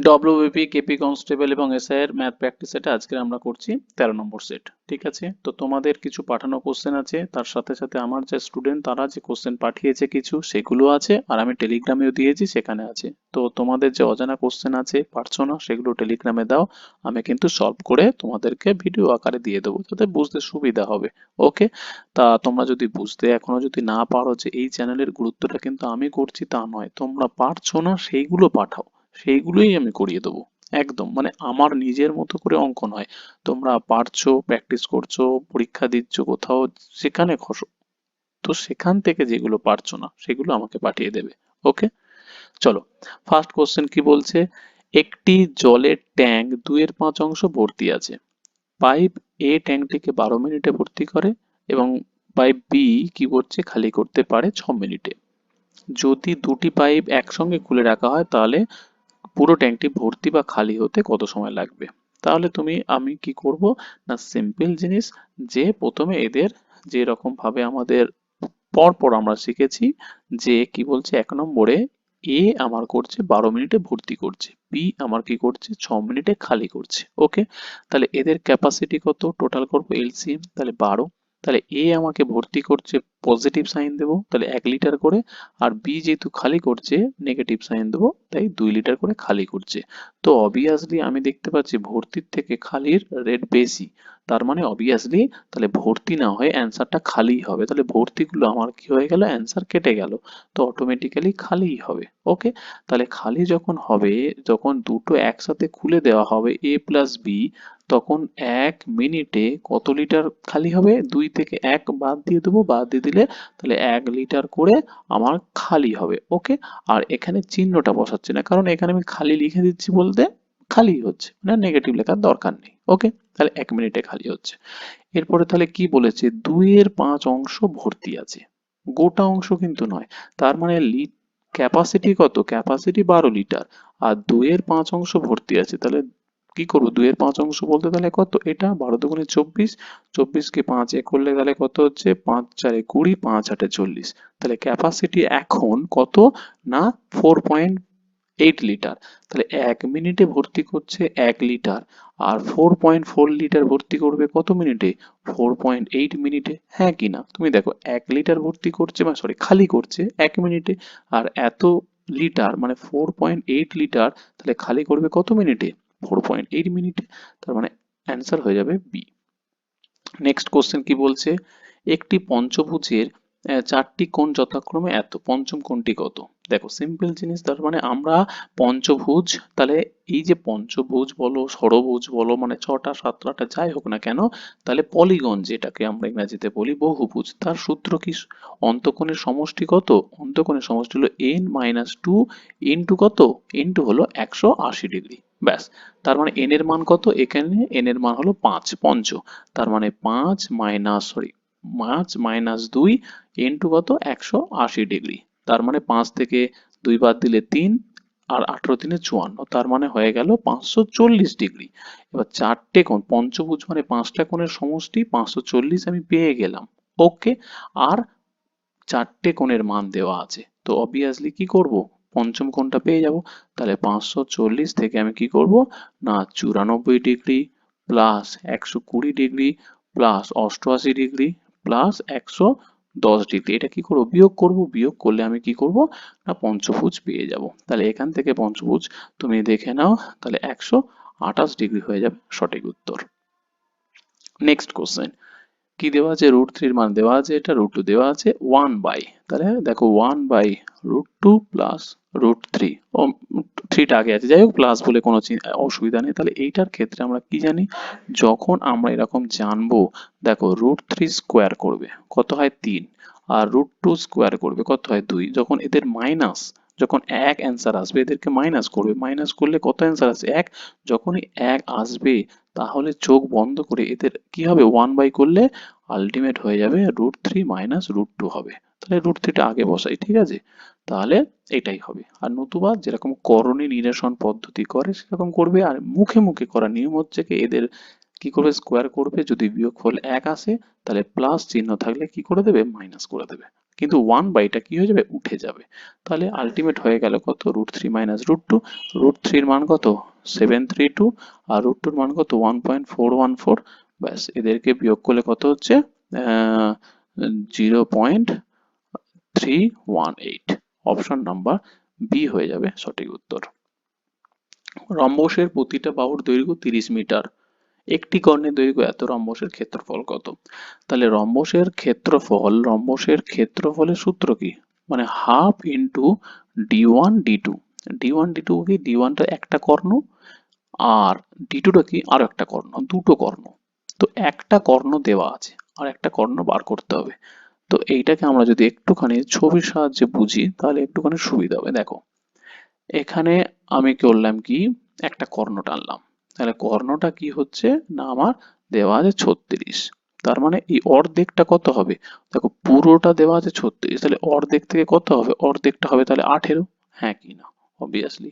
WBP, KP constable এবং SI এর math practice সেটে আজকে আমরা করছি 13 নম্বর সেট। ঠিক আছে, তো তোমাদের কিছু পাঠানো কোশ্চেন আছে, তার সাথে সাথে আমার যে স্টুডেন্ট তারা যে কোশ্চেন পাঠিয়েছে কিছু সেগুলো আছে, আর আমি টেলিগ্রামেও দিয়েছি সেখানে আছে। তো তোমাদের যে অজানা কোশ্চেন আছে পারছো না সেগুলো টেলিগ্রামে দাও, আমি কিন্তু সলভ করে তোমাদেরকে ভিডিও আকারে দিয়ে দেবো যাতে বুঝতে সুবিধা হবে। ওকে, তা তোমরা যদি বুঝতে এখনো যদি না পারো যে এই চ্যানেলের গুরুত্বটা কিন্তু আমি করছি তা নয়, তোমরা পারছো না সেইগুলো পাঠাও, সেইগুলোই আমি করিয়ে দেবো। একদম মানে আমার নিজের মতো করে অঙ্ক নয়, তোমরা পারছো, প্র্যাকটিস করছো, পরীক্ষা দিচ্ছ কোথাও, সেখানে খসো, তো সেখান থেকে যেগুলো পারছো না সেগুলো আমাকে পাঠিয়ে দেবে। ওকে, চলো। ফার্স্ট কোশ্চেন কি বলছে, একটি জলের ট্যাঙ্ক 2/5 ভর্তি আছে। পাইপ এ ট্যাঙ্কটিকে 12 মিনিটে ভর্তি করে এবং পাইপ বি কি করছে, খালি করতে পারে 6 মিনিটে। যদি দুটি পাইপ একসঙ্গে খুলে রাখা হয় তাহলে পুরো ট্যাঙ্কটি ভর্তি বা খালি হতে কত সময় লাগবে? তাহলে আমি কি করব না, সিম্পল জিনিস, যে প্রথমে এদের যে রকম ভাবে আমাদের পরপর আমরা শিখেছি, যে কি বলছে 1 নম্বরে এ আমার করছে 12 মিনিটে ভর্তি করছে, বি আমার কি করছে 6 মিনিটে খালি করছে। ওকে, তাহলে এদের ক্যাপাসিটি কত, টোটাল করবো এলসিএম, তাহলে 12। তাহলে এ আমাকে ভর্তি করছে, পজিটিভ সাইন দেবো, তাহলে 1 লিটার করে, আর বি যেহেতু খালি করছে নেগেটিভ সাইন দেবো, তাই 2 লিটার করে খালি করছে। তো অবভিয়াসলি আমি দেখতে পাচ্ছি ভর্তির থেকে খালির রেট বেশি, তার মানে অবভিয়াসলি তাহলে ভর্তি না হয়ে অ্যান্সারটা খালিই হবে, তাহলে ভর্তিগুলো আমার কি হয়ে গেল, অ্যান্সার কেটে গেল, তো অটোমেটিক্যালি খালিই হবে। ওকে, তাহলে খালি যখন হবে, যখন দুটো একসাথে খুলে দেওয়া হবে এ প্লাস বি, তখন 1 মিনিটে কত লিটার খালি হবে, 2 থেকে 1 বাদ দিয়ে দেবো, বাদ দিয়ে দিলে তাহলে 1 লিটার করে আমার খালি হবে। ওকে, আর এখানে চিহ্নটা বসাচ্ছি না, কারণ এখানে আমি খালি লিখে দিচ্ছি বলতে খালি হচ্ছে, মানে নেগেটিভ লেখার দরকার নেই। ওকে, তাহলে 1 মিনিটে খালি হচ্ছে। এরপরে তাহলে কি বলেছে, 2/5 ভর্তি আছে, গোটা অংশ কিন্তু নয়, তার মানে ক্যাপাসিটি কত, ক্যাপাসিটি 12 লিটার, আর 2/5 ভর্তি আছে, তাহলে কি করবো, 2/5 বলতে তাহলে কত, এটা 12 × 2 = 24, 24 কে 5 এ করলে তাহলে কত হচ্ছে, 5×4 = 20, 5×8 = 40, তাহলে ক্যাপাসিটি এখন কত না 4.8 লিটার। তাহলে 1 মিনিটে ভর্তি করছে 1 লিটার, আর 4.4 লিটার ভর্তি করবে কত মিনিটে, 4.8 মিনিটে। হ্যাঁ কি না, তুমি দেখো 1 লিটার ভর্তি করছে বা সরি খালি করছে 1 মিনিটে, আর এত লিটার মানে 4.8 লিটার, তাহলে খালি করবে কত মিনিটে, 4.8 মিনিটে, তার মানে অ্যান্সার হয়ে যাবে বি। নেক্সট কোশ্চেন কি বলছে, একটি পঞ্চভুজের 4টি কোণ যথাক্রমে এত, পঞ্চম কোণটি কত? দেখো সিম্পল জিনিস, তার মানে আমরা পঞ্চভুজ, তাহলে এই যে পঞ্চভুজ বলো ষড়ভুজ বলো মানে 6টা 7টা যাই হোক না কেন, তাহলে পলিগন যেটাকে আমরা ইংরেজিতে বলি বহুভুজ, তার সূত্র কি, অন্তঃকোণের সমষ্টি কত, অন্তঃকোণের সমষ্টি হলো n-2 ইন্টু কত, ইন্টু হলো 180 ডিগ্রি, ব্যাস। তার মানে n এর মান কত, এখানে n এর মান হলো 5, পঞ্চ, তার মানে 5 - 2 ইন্টু কত, 180 ডিগ্রি, তার মানে 5 থেকে 2 বাদ দিলে 3, আর 18×3 = 54, তার মানে হয়ে গেল 540 ডিগ্রি। এবার 4টে কোণ, পঞ্চভুজ মানে 5টা কোণের সমষ্টি, 540 আমি পেয়ে গেলাম। ওকে, আর 4টে কোণের মান দেওয়া আছে, তো অবভিয়াসলি কি করব, পঞ্চম কোণটা পেয়ে যাব। তাহলে 540 থেকে আমি কি করব না, 94 degree plus 120 degree plus 88 degree plus 110 degree, এটা কি করব, বিয়োগ করব, বিয়োগ করলে আমি কি করব না পঞ্চভুজ পেয়ে যাব। তাহলে এখান থেকে পঞ্চভুজ তুমি দেখে নাও, তাহলে 128 ডিগ্রি হয়ে যাবে সঠিক উত্তর। নেক্সট কোশ্চেন কি দেওয়া আছে, √3 মান দেওয়া আছে, এটা √2 দেওয়া আছে, 1 বাই, তাহলে দেখো 1/√2 প্লাস √3, ও 3টা আগে আছে, যাই হোক প্লাস বলে কোনো অসুবিধা নেই। তাহলে এইটার ক্ষেত্রে আমরা কি জানি, যখন আমরা এরকম জানবো, দেখো √3 স্কোয়ার করবে কত হয় 3, আর √2 স্কোয়ার করবে কত হয় 2, যখন এদের মাইনাস, যখন এক অ্যান্সার আসবে এদেরকে মাইনাস করবে, মাইনাস করলে কত অ্যান্সার আসে 1, যখনই 1 আসবে তাহলে চোখ বন্ধ করে এদের কি হবে 1 বাই করলে আলটিমেট হয়ে যাবে √3 মাইনাস √2 হবে, তাহলে √3টা আগে বসাই, ঠিক আছে, তাহলে এটাই হবে। আর নতুবা যেরকম করণী নিরসন পদ্ধতি করে সেরকম করবে, আর মুখে মুখে করার নিয়ম হচ্ছে কি, এদের কি করবে স্কোয়ার করবে, যদি বিয়োগফল 1 আসে তাহলে প্লাস চিহ্ন থাকলে কি করে দেবে, মাইনাস করে দেবে। কিন্তু 1/টা কি হয়ে যাবে, উঠে যাবে। তাহলে আলটিমেট হয়ে গেল কত, √3 মাইনাস √2। √3 এর মান কত, 732, আর √2 এর মান কত, 1.414। ব্যাস, এদেরকে বিয়োগ করলে কত হচ্ছে, 0.318। অপশন নাম্বার বি হয়ে যাবে সঠিক উত্তর। রম্বসের প্রতিটা বাহুর দৈর্ঘ্য 30 মিটার, একটি কর্ণের দৈর্ঘ্য এত, রম্বসের ক্ষেত্রফল কত? তাহলে রম্বসের ক্ষেত্রফলের সূত্র কি, মানে half into d1 d2। d1 d2 কি, d1 টা একটা কর্ণ, আর d2 টা কি আরো একটা কর্ণ, দুটো কর্ণ। তো একটা কর্ণ দেওয়া আছে, আর একটা কর্ণ বার করতে হবে। তো এইটাকে আমরা যদি একটুখানি ছবির সাহায্যে বুঝি তাহলে একটুখানি সুবিধা হবে। দেখো, এখানে আমি করলাম কি, একটা কর্ণ টানলাম। তাহলে কর্ণটা কি হচ্ছে না, আমার দেওয়া আছে 36। তার মানে এই অর্ধেকটা কত হবে, দেখো পুরোটা দেওয়া আছে 36, তাহলে অর্ধেক থেকে কত হবে, অর্ধেকটা হবে তাহলে 18। হ্যাঁ কি না, অবভিয়াসলি।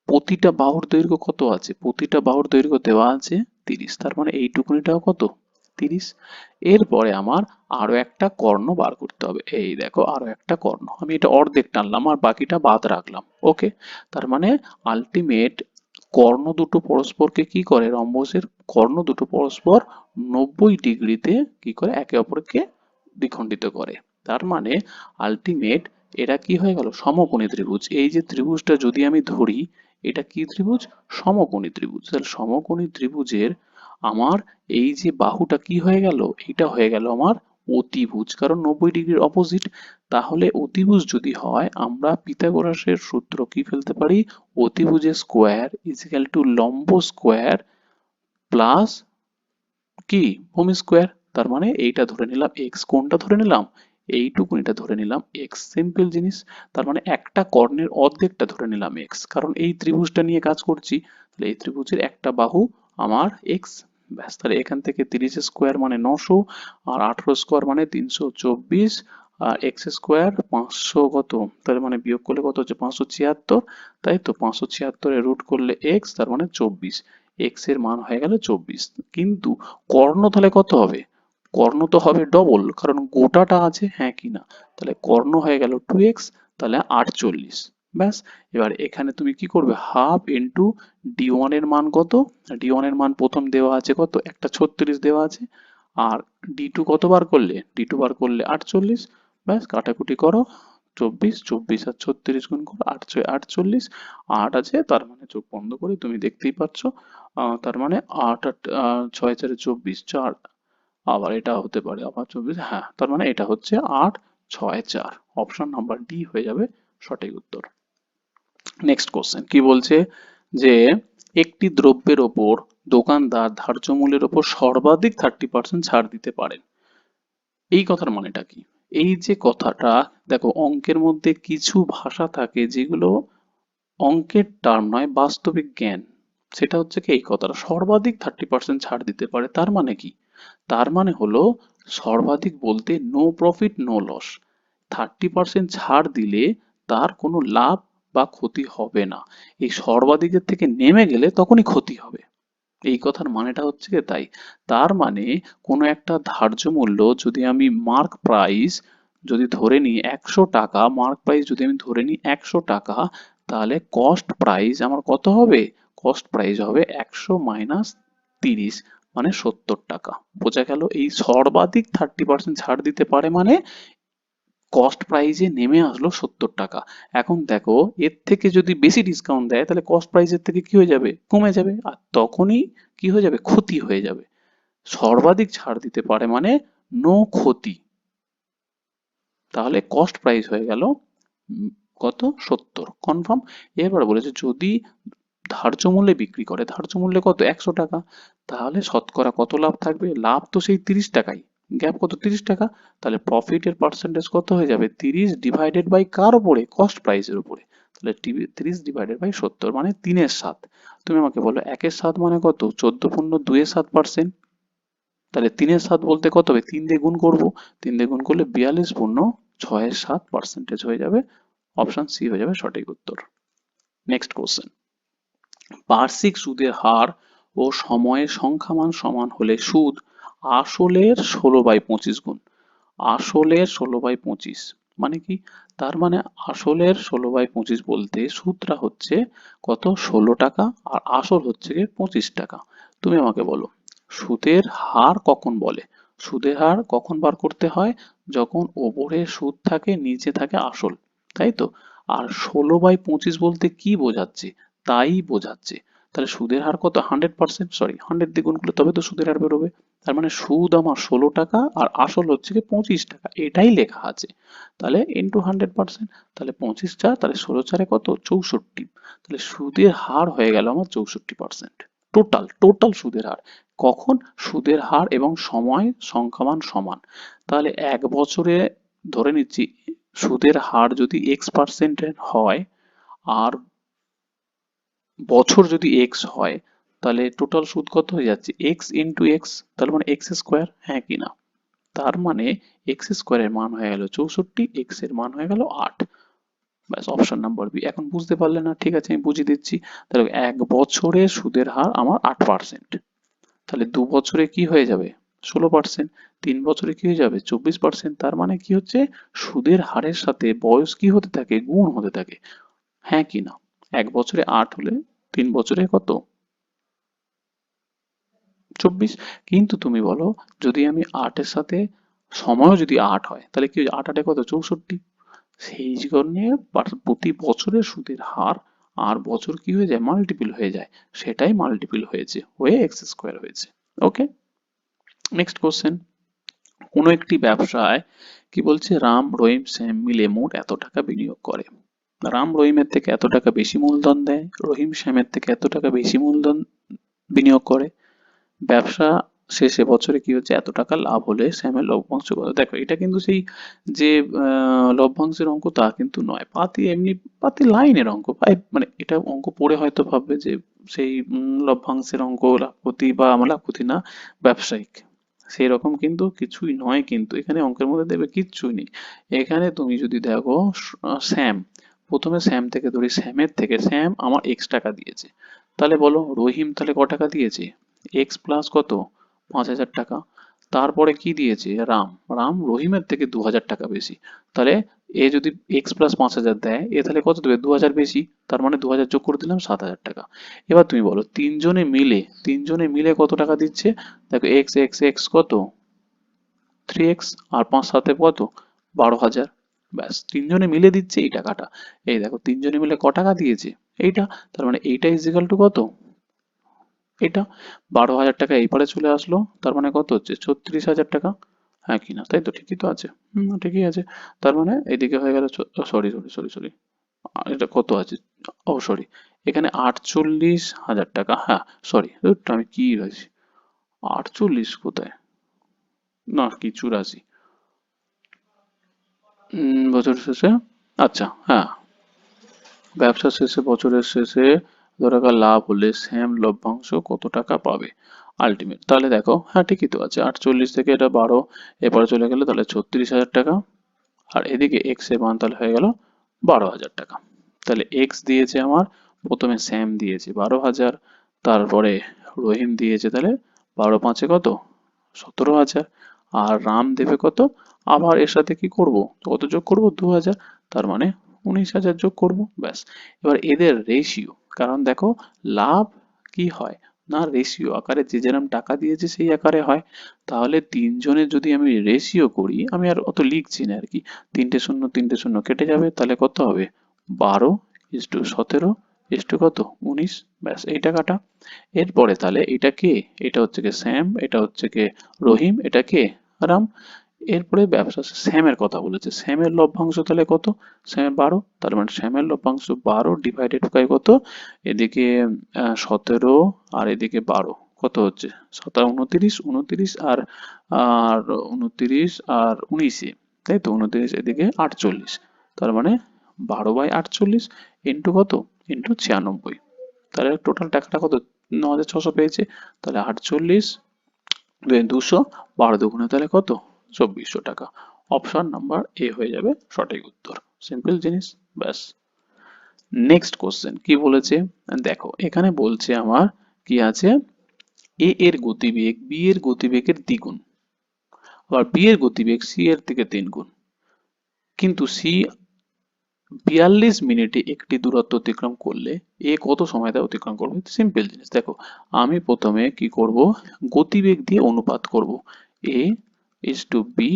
প্রতিটা বাহুর দৈর্ঘ্য কত আছে, প্রতিটা বাহুর দৈর্ঘ্য দেওয়া আছে 30, তার মানে এইটুকুনিটাও কত, 30। এরপরে আমার আরো একটা কর্ণ বার করতে হবে। এই দেখো আরো একটা কর্ণ, আমি এটা অর্ধেক টানলাম আর বাকিটা বাদ রাখলাম। ওকে, তার মানে আলটিমেট কর্ণ দুটো পরস্পরকে কি করে, রম্বসের কর্ণ দুটো পরস্পর 90 ডিগ্রিতে কি করে, একে অপরকে দ্বিখণ্ডিত করে। তার মানে আলটিমেট এরা কি হয়ে গেল, সমকোণী ত্রিভুজ। এই যে ত্রিভুজটা যদি আমি ধরি, এটা কি ত্রিভুজ, সমকোণী ত্রিভুজ। তাহলে সমকোণী ত্রিভুজের আমার এই যে বাহুটা কি হয়ে গেল, এটা হয়ে গেল আমার অতিভুজ, কারণ 90 ডিগ্রির অপোজিট। তাহলে অতিভুজ যদি হয়, আমরা পিথাগোরাসের সূত্র কি ফেলতে পারি, অতিভুজের স্কোয়ার ইজিক্যাল টু লম্ব স্কোয়ার প্লাস কি, ভূমি স্কোয়ার। তার মানে এইটা ধরে নিলাম এক্স, কোনটা ধরে নিলাম, এইটুকুনিটা ধরে নিলাম এক্স, সিম্পল জিনিস। তার মানে একটা কর্ণের অর্ধেকটা ধরে নিলাম এক্স, কারণ এই ত্রিভুজটা নিয়ে কাজ করছি। তাহলে এই ত্রিভুজের একটা বাহু আমার এক্স। ব্যাস, তাহলে এখান থেকে 30 স্কোয়ার মানে 900, আর 18 স্কোয়ার মানে 324, আর এক্স স্কোয়ার 500 কত, তার মানে বিয়োগ করলে কত হচ্ছে 576। তাই তো 576 এর রুট করলে এক্স, তার মানে 24। এক্স এর মান হয়ে গেল 24। কিন্তু কর্ণ তাহলে কত হবে, কর্ণ তো হবে ডবল, কারণ গোটাটা আছে, হ্যাঁ কি না। তাহলে কর্ণ হয়ে গেল 2x, তাহলে 48। ব্যাস, এবার এখানে তুমি কি করবে, হাফ ইন্টু d1 এর মান কত, d1 এর মান প্রথম দেওয়া আছে কত, একটা 36 দেওয়া আছে, আর d2 কত বার করলে, d2 বার করলে 48। ব্যাস, কাটাকুটি করো, 24, 24 আর 36 গুণ করো, 8 6 48, 8 আছে, তার মানে চোখ বন্ধ করে তুমি দেখতেই পাচ্ছ, তার মানে 8 8 6 4 24, 4, আবার এটা হতে পারে আবার 24, হ্যাঁ, তার মানে এটা হচ্ছে 8 6 4। অপশন নাম্বার ডি হয়ে যাবে সঠিক উত্তর। নেক্সট কোশ্চেন কি বলছে, যে একটি দ্রব্যের ওপর দোকানদার ধার্য মূল্যের ওপর সর্বাধিক 30% ছাড় দিতে পারেন। এই কথার মানেটা কি, এই যে কথাটা, দেখো অঙ্কের মধ্যে কিছু ভাষা থাকে যেগুলো অঙ্কের টার্ম নয়, বাস্তবিক জ্ঞান। সেটা হচ্ছে কি, এই কথাটা সর্বাধিক 30% ছাড় দিতে পারে, তার মানে কি, তার মানে হলো সর্বাধিক বলতে নো প্রফিট নো লস। 30% ছাড় দিলে তার কোনো লাভ বা ক্ষতি হবে না, এই সর্বাধিকের থেকে নেমে গেলে তখনই ক্ষতি হবে। এই কথার মানেটা হচ্ছে কি তাই। তার মানে কোনো একটা ধার্য মূল্য যদি আমি মার্ক প্রাইস যদি ধরে নিই 100 টাকা, মার্ক প্রাইস যদি আমি ধরে নিই 100 টাকা, তাহলে কস্ট প্রাইস আমার কত হবে, কস্ট প্রাইস হবে 100 মাইনাস 30, মানে 70 টাকা। বোঝা গেল, এই সর্বাধিক 30% ছাড় দিতে পারে মানে কস্ট প্রাইজে নেমে আসলো 70 টাকা। এখন দেখো এর থেকে যদি বেশি ডিসকাউন্ট দেয় তাহলে কস্ট প্রাইসের থেকে কি হয়ে যাবে, কমে যাবে, আর তখনই কি হয়ে যাবে, ক্ষতি হয়ে যাবে। সর্বাধিক ছাড় দিতে পারে মানে নো ক্ষতি, তাহলে কস্ট প্রাইস হয়ে গেল কত, 70, কনফার্ম। এবার বলেছে যদি ধার্য মূল্যে বিক্রি করে, ধার্য মূল্যে কত, 100 টাকা, তাহলে শতকরা কত লাভ থাকবে, লাভ তো সেই 30 টাকাই, গ্যাপ কত, 30 টাকা। তাহলে প্রফিটের পার্সেন্টেজ কত হয়ে যাবে, 30 ডিভাইডেড বাই কার উপরে, কস্ট প্রাইসের উপরে। তাহলে 30 ডিভাইডেড বাই 70 মানে 3/7। তুমি আমাকে বলো 1/7 মানে কত, 14.27%। তাহলে 3/7 বলতে কত হবে, 3 দিয়ে গুণ করবো, 3 দিয়ে গুণ করলে 42.67% হয়ে যাবে। অপশন সি হয়ে যাবে সঠিক উত্তর। নেক্সট কোশ্চেন, বার্ষিক সুদের হার ও সময়ের সংখ্যামান সমান হলে সুদ আসলের 16/25 গুণ, আসলের 16/25 মানে কি? তার মানে আসলের 16/25 বলতে সুদটা হচ্ছে কত? 16 টাকা, আর আসল হচ্ছে গিয়ে 25 টাকা। তুমি আমাকে বলো সুদের হার কখন বলে? সুদের হার কখন বার করতে হয়? যখন ওপরে সুদ থাকে নিচে থাকে আসল, তাই তো? আর 16/25 বলতে কি বোঝাচ্ছে? তাই বোঝাচ্ছে। তাহলে সুদের হার কত? 100%, সরি 100 দিয়ে গুণ করলে তবে তো সুদের হার বেরোবে। তার মানে সুদ আমার 16 টাকা আর আসল হচ্ছে কি 25 টাকা, এটাই লেখা আছে। তাহলে ইন্টু 100%, তাহলে 25 তাহলে 16 কত? 64। তাহলে সুদের হার হয়ে গেল আমার 64%। টোটাল টোটাল সুদের হার। কখন? সুদের হার এবং সময় সংখ্যামান সমান। তাহলে এক বছরে ধরে নিচ্ছি সুদের হার যদি x% হয় আর বছর যদি x হয়, তাহলে টোটাল সুদ কত হয়ে যাচ্ছে? x ইন্টু এক্স, তার মানে এক্স স্কোয়ার, হ্যাঁ কি না? তার মানে এক্স স্কোয়ারের মান হয়ে গেল 64, এক্স এর মান হয়ে গেল 8। ব্যাস, অপশন নাম্বার বি। এখন বুঝতে পারলে না? ঠিক আছে, আমি বুঝিয়ে দিচ্ছি। তাহলে এক বছরে সুদের হার আমার 8%। তাহলে 2 বছরে কি হয়ে যাবে? 16%। 3 বছরে কি হয়ে যাবে? 24%। তার মানে কি হচ্ছে? সুদের হারের সাথে বয়স কি হতে থাকে? গুণ হতে থাকে, হ্যাঁ কি না? এক বছরে 8 হলে 3 বছরে কত? 24। কিন্তু তুমি বলো যদি আমি 8-এর সাথে সময়ও যদি 8 হয়, তাহলে কি 8 কত? 64। সেই জন্যে প্রতি বছরের সুদের হার আর বছর কি হয়ে যায়? মাল্টিপল হয়ে যায়। সেটাই মাল্টিপল হয়েছে, হয়ে এক্স স্কোয়ার হয়েছে। ওকে, নেক্সট কোশ্চেন। কোনো একটি ব্যবসায় কি বলছে? রাম রহিম শ্যাম মিলে মোট এত টাকা বিনিয়োগ করে। রাম রহিমের থেকে এত টাকা বেশি মূলধন দেয়, রহিম শ্যামের থেকে এত টাকা বেশি মূলধন বিনিয়োগ করে। ব্যবসা শেষে বছরে কি হচ্ছে? এত টাকা লাভ হলে শ্যামের লভ্যাংশ কত? দেখো এটা কিন্তু সেই যে লভ্যাংশের অঙ্ক তা কিন্তু নয়, পাতি এমনি পাতি লাইনের অঙ্ক। মানে এটা অঙ্ক পড়ে হয়তো ভাববে যে সেই লভ্যাংশের অঙ্ক, লাখপতি বা আমার লাখপতি না, ব্যবসায়িক। সেই রকম কিন্তু কিছুই নয়, কিন্তু এখানে অঙ্কের মধ্যে দেবে কিচ্ছুই নেই। এখানে তুমি যদি দেখো শ্যাম, প্রথমে শ্যাম থেকে ধরি, শ্যামের থেকে শ্যাম আমার এক্স টাকা দিয়েছে, তাহলে বলো রহিম তাহলে ক টাকা দিয়েছে? এক্স প্লাস কত? 5,000 টাকা। তারপরে কি দিয়েছে? রাম, রাম রহিমের থেকে 2,000 টাকা বেশি। তাহলে এ যদি এক্স প্লাস 5,000 দেয়, এ তাহলে কত দেবে? 2,000 বেশি। তার মানে 2,000 যোগ করে দিলাম 7,000 টাকা। এবার তুমি বলো তিনজনে মিলে কত টাকা দিচ্ছে? দেখো এক্স এক্স এক্স কত? 3x, আর 5 7 কত? 12,000। ব্যাস, তিনজনে মিলে দিচ্ছে এই টাকাটা। এই দেখো তিনজনে মিলে ক টাকা দিয়েছে? এইটা। তার মানে এইটা ইজিক্যাল টু কত? এটা। 12,000 টাকা এই পারে চলে আসলো, তার মানে কত হচ্ছে? 36,000 টাকা, হ্যাঁ কি না? তাই তো, ঠিকই তো আছে। ঠিকই আছে। তার মানে এদিকে হয়ে গেল, সরি সরি সরি সরি, এটা কত আছে? ও সরি, এখানে 48,000 টাকা, হ্যাঁ সরি, আমি কি রয়েছি, 48 কোথায়? না কি 84? বছর শেষে, আচ্ছা হ্যাঁ, ব্যবসা শেষে বছরের শেষে ধরো লাভ হলে শ্যাম লভ্যাংশ কত টাকা পাবে আলটিমেট? তাহলে দেখো হ্যাঁ ঠিকই তো আছে, 48 থেকে এটা 12 এপারে চলে গেলে তাহলে 36,000 টাকা। আর এদিকে এক্স এর মান তাহলে হয়ে গেল 12,000 টাকা। তাহলে এক্স দিয়েছে আমার, প্রথমে স্যাম দিয়েছে 12,000, তারপরে রহিম দিয়েছে তাহলে 12 5 কত? 17,000। আর রাম দেবে কত? আবার এর সাথে কি করব? কত যোগ করব? 2,000। তার মানে 19,000 যোগ করব, ব্যাস। এবার এদের রেশিও, কারণ দেখো লাভ কি হয় না, রেশিও আকারে যে যেরকম টাকা দিয়েছে সেই আকারে হয়। তাহলে তিনজনের যদি আমি রেশিও করি, আমি আর অত লিখছি না আর কি, তিনটে শূন্য তিনটে শূন্য কেটে যাবে, তাহলে কত হবে? 12:17 কত? 19। ব্যাস এই টাকাটা। এরপরে তাহলে এটা কে? এটা হচ্ছে কে শ্যাম, এটা হচ্ছে কে রহিম, এটা কে? রাম। এরপরে ব্যবসা শ্যামের কথা বলেছে, শ্যামের লভ্যাংশ তাহলে কত? শ্যামের 12, তার মানে শ্যামের লভ্যাংশ 12 ডিভাইডেড বাই কত? এদিকে 17 আর এদিকে 12, কত হচ্ছে? 29, 29 আর আর 29 আর 19, তাই তো 29 এদিকে 48। তার মানে 12/48 ইন্টু কত? ইন্টু 96। তাহলে টোটাল টাকাটা কত? 9,600 পেয়েছে। তাহলে 48 200, 12 দুগুণে তাহলে কত? 2,400 টাকা। অপশন নাম্বার এ হয়ে যাবে সঠিক উত্তর। সিম্পল জিনিস, ব্যাস। নেক্সট কোশ্চেন কি বলেছে? দেখো এখানে বলছে আমার কি আছে, এ এর গতিবেগ বি এর গতিবেগের দ্বিগুণ, আবার বি এর গতিবেগ সি এর থেকে 3 গুণ। কিন্তু সি 42 মিনিটে একটি দূরত্ব অতিক্রম করলে এ কত সময় তা অতিক্রম করবে? সিম্পল জিনিস, দেখো আমি প্রথমে কি করব, গতিবেগ দিয়ে অনুপাত করব। A is to B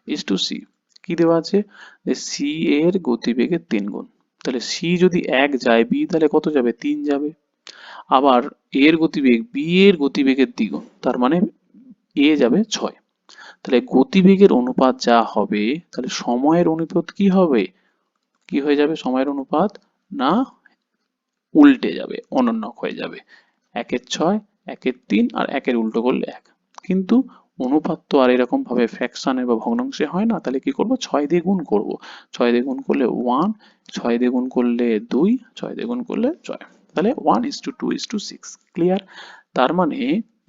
is to C. কি দেওয়া আছে? যে সি এর গতিবেগের 3 গুণ। তাহলে সি যদি 1 যায়, বি তাহলে কত যাবে? 3 যাবে। আবার এর গতিবেগ বি এর গতিবেগের দ্বিগুণ, তার মানে এ যাবে 6। তাহলে গতিবেগের অনুপাত যা হবে, তাহলে সময়ের অনুপাত কি হবে? কি হয়ে যাবে সময়ের অনুপাত? না, উল্টে যাবে, অনন্যক হয়ে যাবে। 1-এর 6, 1-এর 3 আর 1-এর উল্টো করলে 1। কিন্তু অনুপাত তো আর এরকম ভাবে ফ্র্যাকশনে বা ভগ্নাংশে হয় না। তাহলে কি করব? 6 দিয়ে গুণ করব। 6 দিয়ে গুণ করলে 1, 6 দিয়ে গুণ করলে 2, 6 দিয়ে গুণ করলে 6। তাহলে 1:2:6। ক্লিয়ার? তার মানে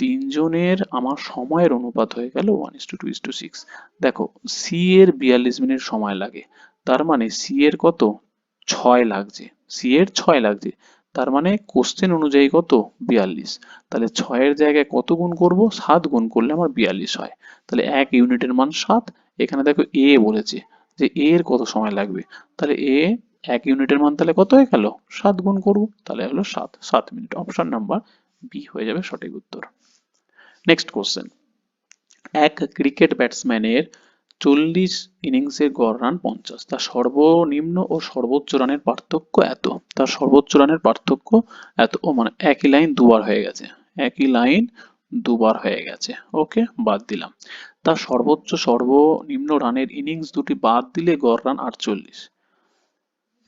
তিনজনের আমার সময়ের অনুপাত হয়ে গেল 1:2:6। দেখো সি এর 42 মিনিট সময় লাগে, তার মানে সি এর কত? 6 লাগছে। সি এর 6 লাগছে, তার মানে কোশ্চেন অনুযায়ী কত? 42। তাহলে 6-এর জায়গায় কত গুণ করব? 7 গুণ করলে আমার 42 হয়। তাহলে 1 ইউনিটের মান 7। এখানে দেখো এ বলেছে যে এ এর কত সময় লাগবে, তাহলে এ 1 ইউনিটের মান তাহলে কত হয়ে গেল? 7 গুণ করব, তাহলে হলো 7 মিনিট। অপশন নাম্বার বি হয়ে যাবে সঠিক উত্তর। নেক্সট কোশ্চেন, এক ক্রিকেট ব্যাটসম্যানের 40 ইনিংসে গড় রান 50, তার সর্বনিম্ন ও সর্বোচ্চ রানের পার্থক্য এত। তার সর্বোচ্চ রানের পার্থক্য এত, ও মানে একই লাইন দুবার হয়ে গেছে, একই লাইন দুবার হয়ে গেছে। ওকে, বাদ দিলাম। তার সর্বোচ্চ সর্বনিম্ন রানের ইনিংস দুটি বাদ দিলে গড় রান 48।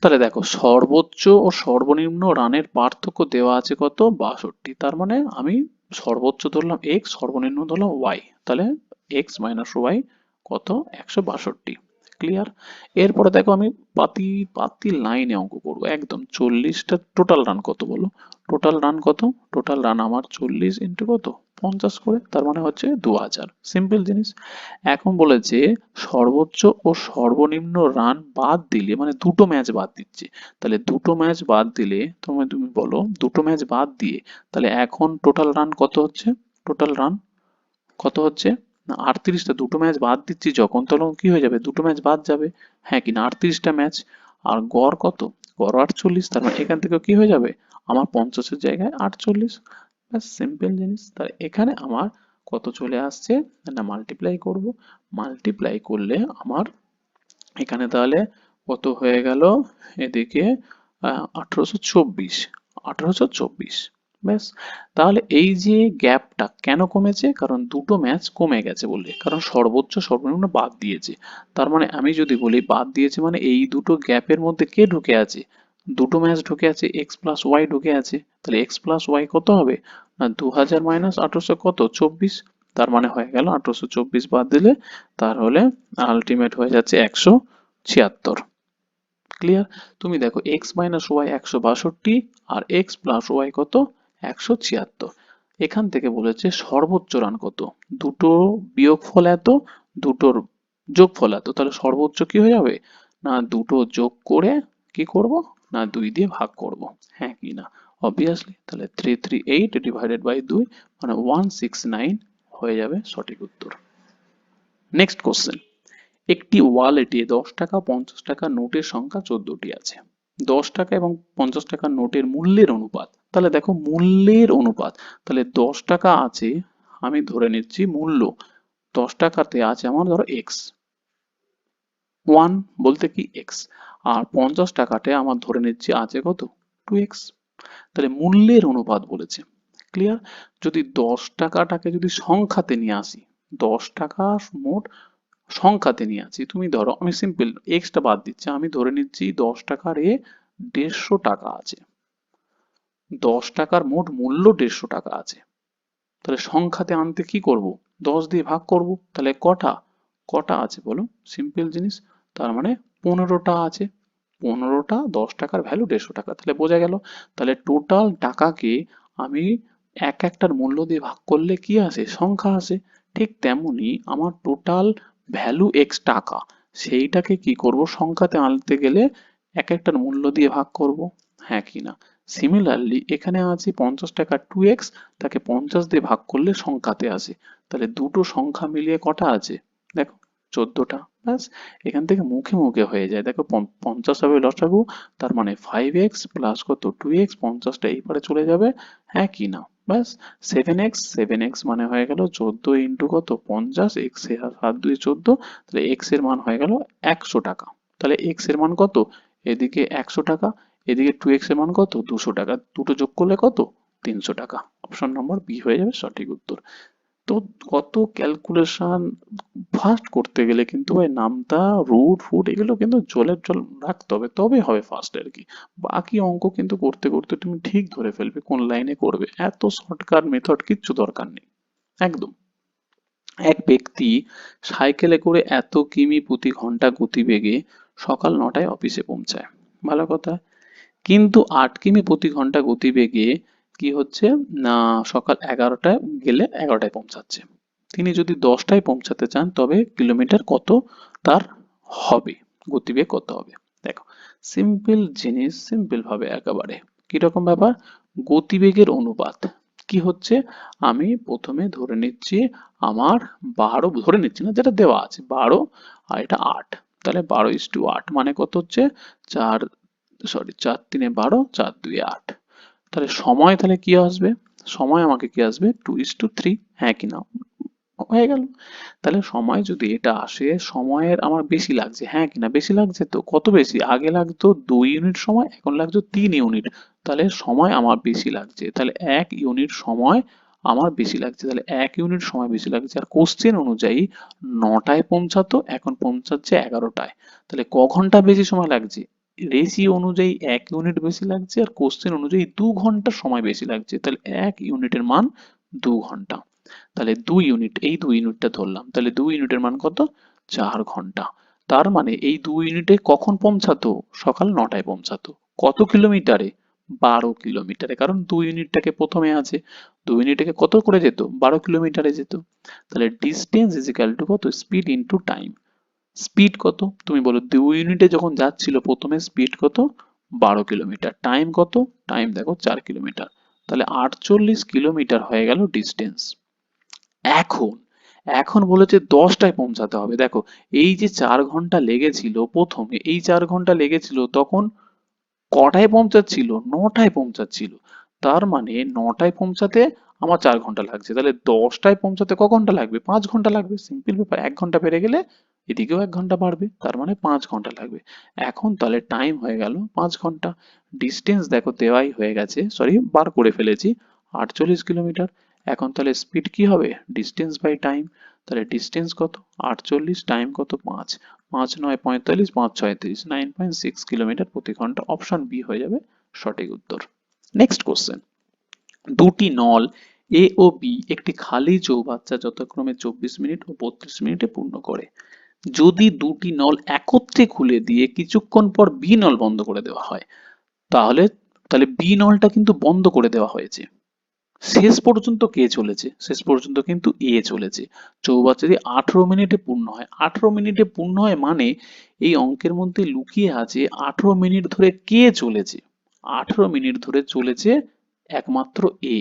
তাহলে দেখো সর্বোচ্চ ও সর্বনিম্ন রানের পার্থক্য দেওয়া আছে কত? 62। তার মানে আমি সর্বোচ্চ ধরলাম এক্স, সর্বনিম্ন ধরলাম ওয়াই, তাহলে এক্স মাইনাস ওয়াই কত? 162। ক্লিয়ার? এরপরে দেখো আমি পাতি পাতি লাইনে অঙ্ক করবো একদম। 40টা টোটাল রান কত বলো? টোটাল রান কত? টোটাল রান আমার 40 ইন্টু কত? 50 করে, তার মানে হচ্ছে 2000। সিম্পল জিনিস। এখন বলেছে সর্বোচ্চ ও সর্বনিম্ন রান বাদ দিলে, মানে দুটো ম্যাচ বাদ দিচ্ছে। তাহলে দুটো ম্যাচ বাদ দিলে তুমি বলো, দুটো ম্যাচ বাদ দিয়ে তাহলে এখন টোটাল রান কত হচ্ছে? টোটাল রান কত হচ্ছে? না 38টা, দুটো ম্যাচ বাদ দিচ্ছি যখন, তখন কি হয়ে যাবে? দুটো ম্যাচ বাদ যাবে। হ্যাঁ কি না? 38টা ম্যাচ। আর গড় কত? গড় 48। তার মানে এখান থেকে কি হয়ে যাবে? আমার 50-এর জায়গায় 48। ব্যাস, সিম্পল জিনিস। তাহলে এখানে আমার কত চলে আসছে? না মাল্টিপ্লাই করব। মাল্টিপ্লাই করলে আমার এখানে তাহলে কত হয়ে গেল? এদিকে 1824। 1824। ব্যাস। তাহলে এই যে গ্যাপটা কেন কমেছে? কারণ দুটো ম্যাচ কমে গেছে বলে, কারণ সর্বোচ্চ সর্বনিম্ন বাদ দিয়েছে। তার মানে আমি যদি বলি বাদ দিয়েছে, মানে এই দুটো গ্যাপের মধ্যে কে ঢুকে আছে? দুটো ম্যাচ ঢুকে আছে, এক্স প্লাস ওয়াই ঢুকে আছে। তাহলে এক্স প্লাস ওয়াই কত হবে? না 2000 মাইনাস 1800 কত? 24। তার মানে হয়ে গেল 1824 বাদ দিলে তাহলে আলটিমেট হয়ে যাচ্ছে 176। ক্লিয়ার? তুমি দেখো এক্স মাইনাস ওয়াই 162 আর এক্স প্লাস ওয়াই কত? 176। এখান থেকে বলেছে সর্বোচ্চ রান কত? দুটো বিয়োগফল এত, দুটোর যোগফল এত। তাহলে সর্বোচ্চ কি হয়ে যাবে? না দুটো যোগ করে কি করব? না 2 দিয়ে ভাগ করব। হ্যাঁ কি না? অবভিয়াসলি। তাহলে 338 ডিভাইডেড বাই 2 মানে 169 হয়ে যাবে সঠিক উত্তর। নেক্সট কোশ্চেন, একটি ওয়ালেটে 10 টাকা 50 টাকা নোটের সংখ্যা 14টি আছে। 10 টাকা এবং 50 টাকার নোটের মূল্যের অনুপাত। তাহলে দেখো মূল্যের অনুপাত, তাহলে 10 টাকা আছে, আমি ধরে নিচ্ছি মূল্য 10 টাকাতে আছে আমার ধরো এক্স, 1 বলতে কি এক্স। আর 50 টাকাতে আমার ধরে নিচ্ছি আছে কত? 2x। তাহলে মূল্যের অনুপাত বলেছে। ক্লিয়ার? যদি 10 টাকাটাকে যদি সংখ্যাতে নিয়ে আসি, 10 টাকা মোট সংখ্যাতে নিয়ে আছি, তুমি ধরো আমি সিম্পল এক্সটা বাদ দিচ্ছি, আমি ধরে নিচ্ছি 10 টাকার 150 টাকা আছে। 10 টাকার মোট মূল্য 150 টাকা আছে। তাহলে সংখ্যাতে আনতে কি করব? 10 দিয়ে ভাগ করব। তাহলে কটা কটা আছে বলো? সিম্পল জিনিস। তার মানে 15টা আছে। 15টা 10 টাকার ভ্যালু 150 টাকা, তাহলে বোঝা গেল। তাহলে টোটাল টাকাকে আমি এক একটার মূল্য দিয়ে ভাগ করলে কি আসে? সংখ্যা আসে। ঠিক তেমনি আমার টোটাল ভ্যালু এক্স টাকা, সেইটাকে কি করব? সংখ্যাতে আনতে গেলে এক একটার মূল্য দিয়ে ভাগ করব। হ্যাঁ কি না? সিমিলারলি এখানে আছে 50 টাকা 2x, তাকে 50 দিয়ে ভাগ করলে সংখ্যাতে আসে। তাহলে দুটো সংখ্যা মিলিয়ে কটা আছে? দেখো 14টা। ব্যাস, এখান থেকে মুখে মুখে হয়ে যায়। দেখো 50 হবে লসাগু, তার মানে 5x প্লাস কত 2x, 50টা এই পারে চলে যাবে, হ্যাঁ কি না? ব্যাস, 7x মানে হয়ে গেল 14 ইন্টু কত 50, x এ 7 2 14, তাহলে x এর মান হয়ে গেল 100 টাকা। তাহলে x এর মান কত? এদিকে 100 টাকা, এদিকে 2x এর মান কত 200 টাকা, দুটো যোগ করলে কত 300 টাকা। অপশন নম্বর বি হয়ে যাবে সঠিক উত্তর। তো কত ক্যালকুলেশন ফার্স্ট করতে গেলে কিন্তু ভাই নামতা রুট ফুট এগুলো কিন্তু জলের জল রাখতে হবে, তবে হবে ফার্স্ট আর কি। বাকি অঙ্ক কিন্তু করতে করতে তুমি ঠিক ধরে ফেলবে কোন লাইনে করবে, এত শর্টকাট মেথড কিচ্ছু দরকার নেই একদম। এক ব্যক্তি সাইকেলে করে এত কিমি প্রতি ঘন্টা গতিবেগে সকাল 9টায় অফিসে পৌঁছায়, ভালো কথা। কিন্তু 8 কিমি প্রতি ঘন্টা গতিবেগে কি হচ্ছে না সকাল 11টায় গেলে 11টায় পৌঁছাচ্ছে। তিনি যদি 10টায় পৌঁছাতে চান তবে কিলোমিটার কত তার হবে, গতিবেগ কত হবে। দেখো, সিম্পল জিনিস, সিম্পল ভাবে একেবারে কিরকম ব্যাপার, গতিবেগের অনুপাত কি হচ্ছে, আমি প্রথমে ধরে নিচ্ছি আমার 12, ধরে নিচ্ছি না, যেটা দেওয়া আছে 12 আর এটা 8, তাহলে 12:8 মানে কত হচ্ছে 4, সরি 4 3 12, 4 2 8। তাহলে সময় তাহলে কি আসবে, সময় আমাকে কি আসবে 2:3, হ্যাঁ কি না? হয়ে গেল। তাহলে সময় যদি এটা আসে, সময়ের আমার বেশি লাগছে, হ্যাঁ কিনা? বেশি লাগছে তো, কত বেশি? আগে লাগতো 2 ইউনিট সময়, এখন লাগছে 3 ইউনিট, তাহলে সময় আমার বেশি লাগছে, তাহলে 1 ইউনিট সময় আমার বেশি লাগছে, তাহলে 1 ইউনিট সময় বেশি লাগছে। আর কোশ্চেন অনুযায়ী 9টায় পৌঁছাতো, এখন পৌঁছাচ্ছে 11টায়, তাহলে ক ঘন্টা বেশি সময় লাগছে? রেশিও অনুযায়ী 1 ইউনিট বেশি লাগছে, আর কোশ্চেন অনুযায়ী 2 ঘন্টা সময় বেশি লাগছে, তাহলে 1 ইউনিটের মান 2 ঘন্টা। তাহলে 2 ইউনিট, এই 2 ইউনিটটা ধরলাম, তাহলে 2 ইউনিটের মান কত 4 ঘন্টা। তার মানে এই 2 ইউনিটে কখন পৌঁছাতো, সকাল 9টায় পৌঁছাতো। কত কিলোমিটারে? 12 কিলোমিটারে, কারণ 2 ইউনিটটাকে প্রথমে আছে, 2 ইউনিটকে কত করে যেত 12 কিলোমিটারে যেত। তাহলে ডিস্টেন্স ইজ ইকাল টু কত, স্পিড ইন্টু টাইম। স্পিড কত তুমি বলো, 2 ইউনিটে যখন যাচ্ছিল প্রথমে স্পিড কত 12 কিলোমিটার, টাইম কত, টাইম দেখো 4 কিলোমিটার, তাহলে 48 কিলোমিটার হয়ে গেল ডিস্টেন্স। এখন এখন বলেছে 10টায় পৌঁছাতে হবে। দেখো, এই যে 4 ঘন্টা লেগেছিল প্রথমে, এই 4 ঘন্টা লেগেছিল তখন কটায় পৌঁছাচ্ছিল, 9টায় পৌঁছাচ্ছিল। তার মানে 9টায় পৌঁছাতে আমার 4 ঘন্টা লাগছে, তাহলে 10টায় পৌঁছাতে ক ঘন্টা লাগবে, 5 ঘন্টা লাগবে। সিম্পল ব্যাপার, 1 ঘন্টা বেড়ে গেলে এদিকেও 1 ঘন্টা বাড়বে, তার মানে 5 ঘন্টা লাগবে। এখন তাহলে টাইম হয়ে গেল 5 ঘন্টা। ডিস্টেন্স দেখো দেওয়াই হয়ে গেছে, সরি বার করে ফেলেছি, 48 কিলোমিটার। এখন তাহলে স্পিড কি হবে, ডিস্টেন্স বাই টাইম। তাহলে ডিস্টেন্স কত 48, টাইম কত 5, 5 9 45, 5 6 30, 9.6 কিলোমিটার প্রতি ঘন্টা। অপশন বি হয়ে যাবে সঠিক উত্তর। নেক্সট কোশ্চেন, দুটি নল এ ও বি একটি খালি চৌবাচ্চা যথাক্রমে 24 মিনিট ও 32 মিনিটে পূর্ণ করে। যদি দুটি নল একত্রে খুলে দিয়ে কিছুক্ষণ পর বি নল বন্ধ করে দেওয়া হয়, তাহলে তাহলে বি নলটা কিন্তু বন্ধ করে দেওয়া হয়েছে, শেষ পর্যন্ত কে চলেছে, শেষ পর্যন্ত কিন্তু এ চলেছে। চৌবাচ্চা যদি 18 মিনিটে পূর্ণ হয়, 18 মিনিটে পূর্ণ হয় মানে এই অঙ্কের মধ্যে লুকিয়ে আছে 18 মিনিট ধরে কে চলেছে, 18 মিনিট ধরে চলেছে একমাত্র এ,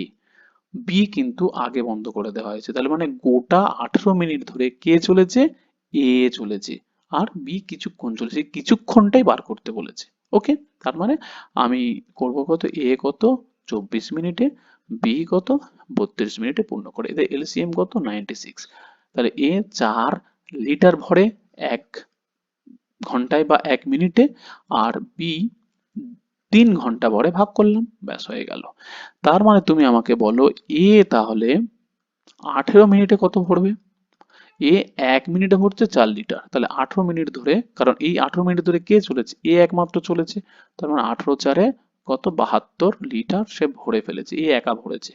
বি কিন্তু আগে বন্ধ করে দেওয়া হয়েছে। তাহলে মানে গোটা 18 মিনিট ধরে কে চলেছে, এ চলেছে, আর বি কিছুক্ষণ চলেছে, কিছুক্ষণটাই বার করতে বলেছে। ওকে, তার মানে আমি করব কত, এ কত 24 মিনিটে, বি কত 32 মিনিটে পূর্ণ করে, এদের এলসিএম কত 96। তাহলে এ 4 লিটার ভরে 1 ঘন্টায় বা 1 মিনিটে, আর বি 3 ঘন্টা ভরে, ভাগ করলাম, ব্যাস হয়ে গেল। তার মানে তুমি আমাকে বলো এ তাহলে 18 মিনিটে কত ভরবে, এ 1 মিনিটে ভরছে 4 লিটার, তাহলে 18 মিনিট ধরে, কারণ এই 18 মিনিট ধরে কে চলেছে, এ একমাত্র চলেছে, তার মানে 18 4 কত 72 লিটার সে ভরে ফেলেছে, এ একা ভরেছে।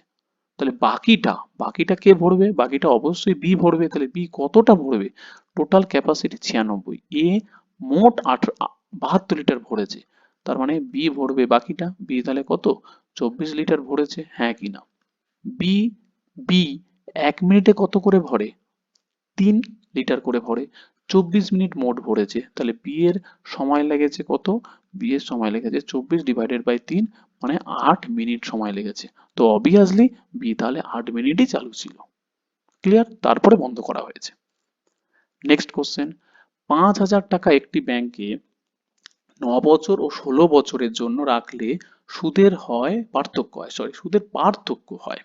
তাহলে বাকিটা, বাকিটা কে ভরবে, বাকিটা অবশ্যই বি ভরবে। তাহলে বি কতটা ভরবে, টোটাল ক্যাপাসিটি 96, এ মোট 72 লিটার ভরেছে, তার মানে বি ভরবে বাকিটা। বি তাহলে কত 24 লিটার ভরেছে, হ্যাঁ কি না? বি বি 1 মিনিটে কত করে ভরে, 3 লিটার করে ভরে, 24 মিনিট মোট ভরেছে, তাহলে বি এর সময় লেগেছে কত, বি এর সময় লেগেছে 24 ÷ 3, মানে 8 মিনিট সময় লেগেছে। তো অবভিয়াসলি বি তাহলে 8 মিনিটই চালু ছিল। ক্লিয়ার, তারপরে বন্ধ করা হয়েছে। নেক্সট কোশ্চেন, 5,000 টাকা একটি ব্যাংকে 9 বছর ও 16 বছরের জন্য রাখলে সুদের পার্থক্য হয়।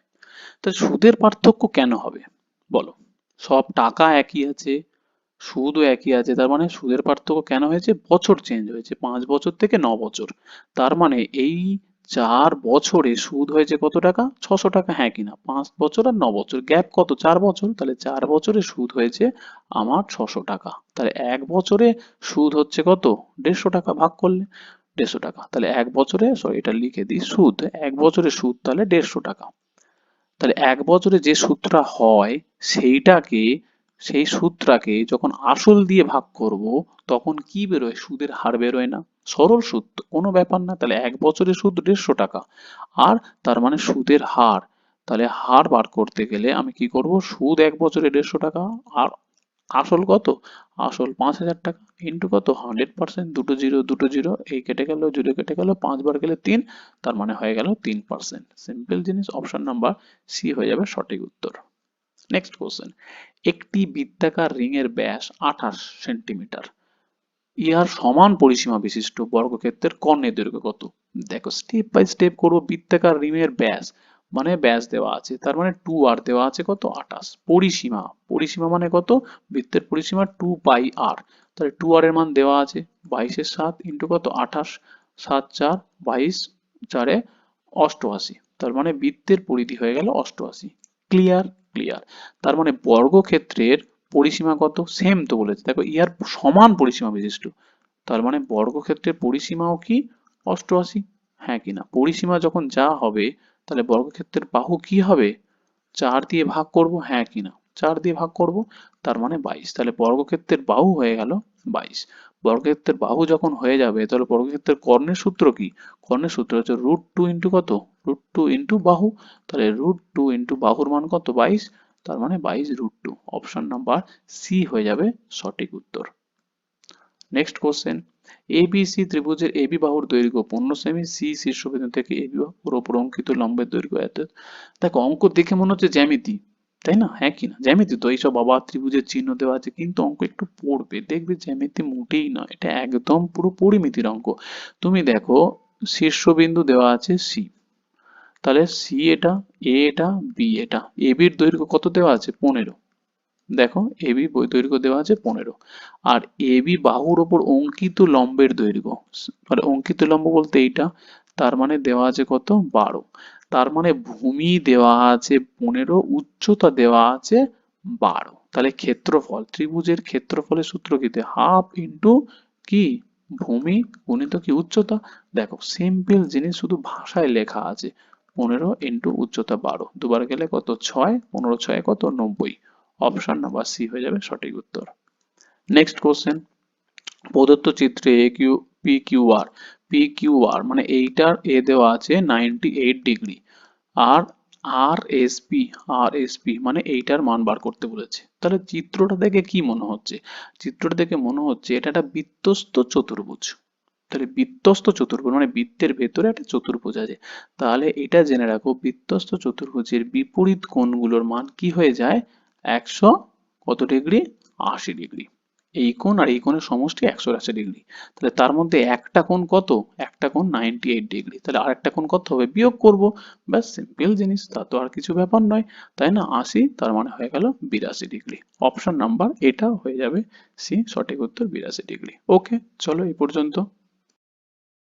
তাহলে সুদের পার্থক্য কেন হবে বলো? সব টাকা একই আছে, সুদও একই আছে, তার মানে সুদের পার্থক্য কেন হয়েছে? বছর চেঞ্জ হয়েছে, 5 বছর থেকে 9 বছর। তার মানে এই 4 বছরে সুদ হয়েছে কত টাকা? 600 টাকা, হ্যাঁ কিনা? 5 বছর আর 9 বছর গ্যাপ কত? 4 বছর, তাহলে 4 বছরে সুদ হয়েছে আমার 600 টাকা। তাহলে 1 বছরে সুদ হচ্ছে কত? 150 টাকা, ভাগ করলে 150 টাকা। তাহলে 1 বছরে, সরি এটা লিখে দিই, সুদ 1 বছরে সুদ তাহলে 150 টাকা। তাহলে 1 বছরে যে সুদটা হয় সেইটাকে সেই সুদটাকে যখন আসল দিয়ে ভাগ করব তখন কি বেরোয়? সুদের হার বেরোয় না? সরল সুদ তো, কোনো ব্যাপার না। তাহলে 1 বছরে সুদ 150 টাকা, আর তার মানে সুদের হার, তাহলে হার বার করতে গেলে আমি কি করব? সুদ 1 বছরে 150 টাকা, আর আসল কত? আসল 5,000 টাকা, ইন্টু কত? 100%, দুটো জিরো দুটো জিরো, এই কেটে গেল, জিরো কেটে গেল, 5 বার গেলে 3, তার মানে হয়ে গেল 3%। সিম্পল জিনিস, অপশন নাম্বার সি হয়ে যাবে সঠিক উত্তর। নেক্সট কোশ্চেন, একটি বৃত্তাকার রিং এর ব্যাস 28 সেন্টিমিটার, ইহার সমান পরিসীমা বিশিষ্ট বর্গক্ষেত্রের কর্ণের দৈর্ঘ্য কত? দেখো স্টেপ বাই স্টেপ করবো। বৃত্তাকার রিং এর ব্যাস মানে ব্যাস দেওয়া আছে, তার মানে 2r দেওয়া আছে কত? 28। পরিসীমা, পরিসীমা মানে কত? বৃত্তের পরিসীমা 2πr, তাহলে 2r এর মান দেওয়া আছে 22 এর 7 ইন্টু কত? 28, 7 4 22, 4 88, তার মানে বৃত্তের পরিধি হয়ে গেল 88। ক্লিয়ার? ক্লিয়ার। তার মানে বর্গক্ষেত্রের পরিসীমা কত? সেম তো বলেছে, দেখো ইয়ার সমান পরিসীমা বিশিষ্ট, তার মানে বর্গক্ষেত্রের পরিসীমাও কি 88? হ্যাঁ কিনা? পরিসীমা যখন যা হবে তাহলে বর্গক্ষেত্রের বাহু কি হবে? 4 দিয়ে ভাগ করব, হ্যাঁ কিনা? 4 দিয়ে ভাগ করব, তার মানে 22। তাহলে বর্গক্ষেত্রের বাহু হয়ে গেল 22। বর্গক্ষেত্রের বাহু যখন হয়ে যাবে তাহলে বর্গক্ষেত্রের কর্ণের সূত্র কি? কর্ণের সূত্র হচ্ছে √2 ইন্টু কত? √2 ইন্টু বাহু, তাহলে √2 ইন্টু বাহুর মান কত? 22, তার মানে 22√2। অপশন নাম্বার সি হয়ে যাবে সঠিক উত্তর। নেক্সট কোশ্চেন, এবিসি ত্রিভুজের এবি বাহুর দৈর্ঘ্য 15 সেমি, সি শীর্ষবিন্দু থেকে এবি বাহুর উপর অঙ্কিত লম্বের দৈর্ঘ্য এত। দেখো অঙ্ক দেখে মনে হচ্ছে জ্যামিতি, তাই না? হ্যাঁ কিনা? জ্যামিতি তো, এইসব আবার ত্রিভুজের চিহ্ন দেওয়া আছে, কিন্তু অঙ্ক একটু পড়বে দেখবে জ্যামিতি মোটেই নয়, এটা একদম পুরো পরিমিতির অঙ্ক। তুমি দেখো শীর্ষবিন্দু দেওয়া আছে সি, তাহলে সি এটা, এ এটা, বি এটা, এবির দৈর্ঘ্য কত দেওয়া আছে? 15। দেখো এবি দৈর্ঘ্য দেওয়া আছে 15, আর এবি বাহুর ওপর অঙ্কিত লম্বের দৈর্ঘ্য, মানে অঙ্কিত লম্ব বলতে এইটা, তার মানে দেওয়া আছে কত? 12। তার মানে ভূমি দেওয়া আছে 15, উচ্চতা দেওয়া আছে 12। তাহলে ক্ষেত্রফল, ত্রিভুজের ক্ষেত্রফলের সূত্র কি? হাফ ইন্টু কি? ভূমি গুণিত কি? উচ্চতা। দেখো সিম্পল জিনিস, শুধু ভাষায় লেখা আছে, 15 ইন্টু উচ্চতা 12, দুবার গেলে কত? 6, 15 6 কত? 90। অপশন নাম্বার সি হয়ে যাবে সঠিক উত্তর। নেক্সট কোশ্চেন, প্রদত্ত চিত্রে পি কিউ আর মানে এইটার এ দেওয়া আছে 98 ডিগ্রি, আর আর এস পি মানে এইটার মান বার করতে বলেছে। তাহলে চিত্রটা দেখে কি মনে হচ্ছে? চিত্রটা দেখে মনে হচ্ছে এটা একটা বৃত্তস্থ চতুর্ভুজ। তাহলে বৃত্তস্থ চতুর্ভুজ মানে বৃত্তের ভেতরে একটা চতুর্ভুজ আছে। তাহলে এটা জেনে রাখো, বৃত্তস্থ চতুর্ভুজের বিপরীত কোণগুলোর মান কি হয়ে যায়? 100 কত ডিগ্রি? 80 ডিগ্রি। এই কোণ আর এই কোণের সমষ্টি 180 ডিগ্রি। তাহলে তার মধ্যে একটা কোণ কত? একটা কোণ 98 ডিগ্রি। তাহলে আরেকটা কোণ কত হবে? বিয়োগ করব। ব্যাস, সিম্পল জিনিস, তা তো আর কিছু ব্যাপার নয়, তাই না? 80, তার মানে হয়ে গেল 82 ডিগ্রি। অপশন নাম্বার এটা হয়ে যাবে সি সঠিক উত্তর, 82 ডিগ্রি। ওকে, চলো এই পর্যন্ত।